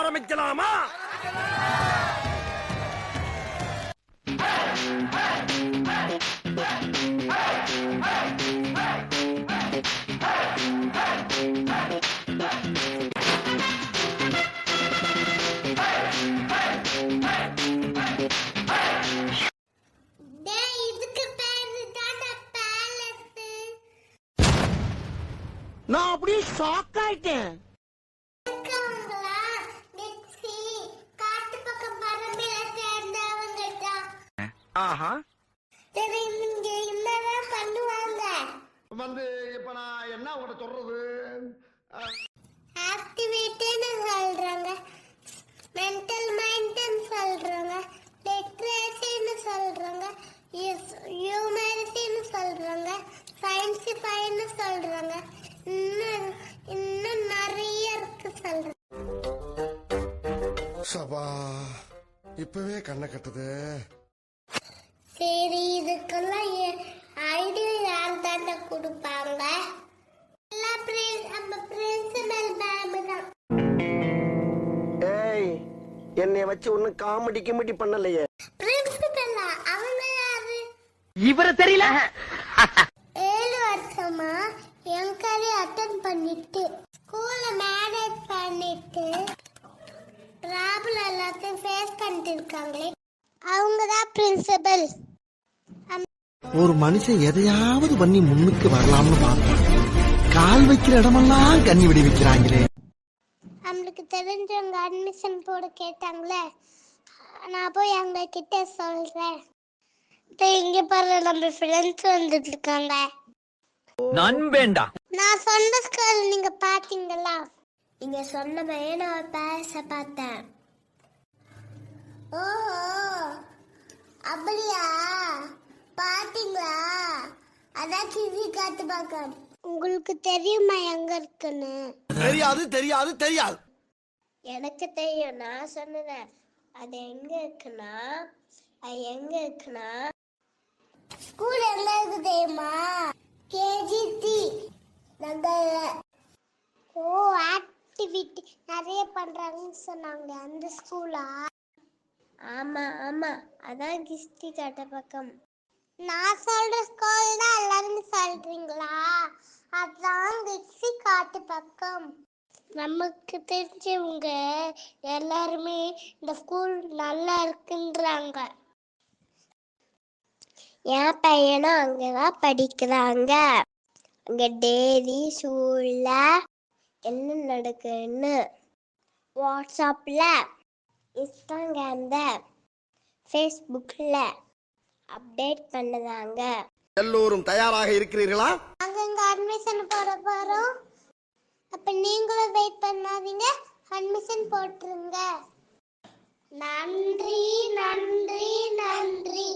ஆரம்பிக்கலாமா? நான் அப்படியே ஷாக் ஆயிட்டேன். ஆஹா, வந்து இப்ப நான் என்ன உங்கள்கிட்ட சொல்றது? ஆக்டிவிட்டின்னு சொல்றாங்க, மென்டல் மைண்ட்னு சொல்றாங்க, லிட்ரேசின்னு சொல்றாங்க, ஹியூமனிட்டின்னு சொல்றாங்க, சயின்சிஃபைன்னு சொல்றாங்க, இன்னும் நிறைய இருக்கு சொல்றாங்க. சபா இப்பவே கண்ணை கட்டுது. சரி, இதுக்கெல்லாம் ஐடியா யார் தானே கொடுப்பாங்க? நம்ம பிரின்சிபல் மேம் தான். ஏய், என்னைய வச்சு ஒன்னும் காமெடி கிமெடி பண்ணலையே. பிரின்சிபலா? அவங்க யாரு? இவர தெரியல. 7 வருஷமா என்கரி அட்டெண்ட் பண்ணிட்டு ஸ்கூல்ல மேனேஜ் பண்ணிட்டு ப்ராப்ளம் எல்லாத்தையும் ஃபேஸ் பண்ணிட்டு இருக்காங்களே, அவங்க தான் பிரின்சிபல். ஒரு மனுஷன் எதையாவது பண்ணி முன்னுக்கு வரலாம்னு பார்த்தா கால் வைக்கிற இடமெல்லாம் கண்ணி விடி வைக்கிறாங்களே. நம்மளுக்கு தெரிஞ்சவங்க அட்மிஷன் போட கேட்டாங்களே, நான் போய் அவங்க கிட்ட சொல்றேன். இங்க பாரு, நம்ம ஃப்ரெண்ட்ஸ் வந்துட்டு இருக்காங்க. நண்பேண்டா. நான் சொன்ன ஸ்கூல் நீங்க பாத்தீங்களா? நீங்க சொன்ன மாதிரி நான் பேச பார்த்தேன். ஓஹோ, அப்படியா? பாத்தீங்களா? அதான் டிவி காட்டு பார்க்க. உங்களுக்கு தெரியுமா எங்க இருக்குன்னு? தெரியாது தெரியாது தெரியாது. எனக்கு தெரியும், நான் சொன்னேன். அது எங்க இருக்குன்னா ஸ்கூல் எங்க இருக்கு தெரியுமா? கேஜி நகர்ல. ஓ, ஆக்டிவிட்டி நிறைய பண்றாங்கன்னு சொன்னாங்க, அந்த ஸ்கூலா? ஆமா ஆமா, அதான் கிஸ்தி காட்ட பக்கம். நான் சொல்ற ஸ்கூல் தான் எல்லாரும் சொல்றீங்களா? அதான் கிஸ்தி காட்டு பக்கம். நமக்கு தெரிஞ்சவங்க எல்லாருமே இந்த ஸ்கூல் நல்லா இருக்குன்றாங்க. என் பையனும் அங்கதான் படிக்கிறாங்க. அங்க டெய்லி ஸ்கூல்ல என்ன நடக்குன்னு வாட்ஸ்அப்ல, இன்ஸ்டாகிராம்ல, ஃபேஸ்புக்ல அப்டேட் பண்ணுறாங்க. எல்லோரும் தயாராக இருக்கிறீர்களா? அங்க அட்மிஷன் போட போறோம். அப்ப நீங்களும் வெயிட் பண்ணாதீங்க, அட்மிஷன் போட்டுருங்க. நன்றி நன்றி நன்றி.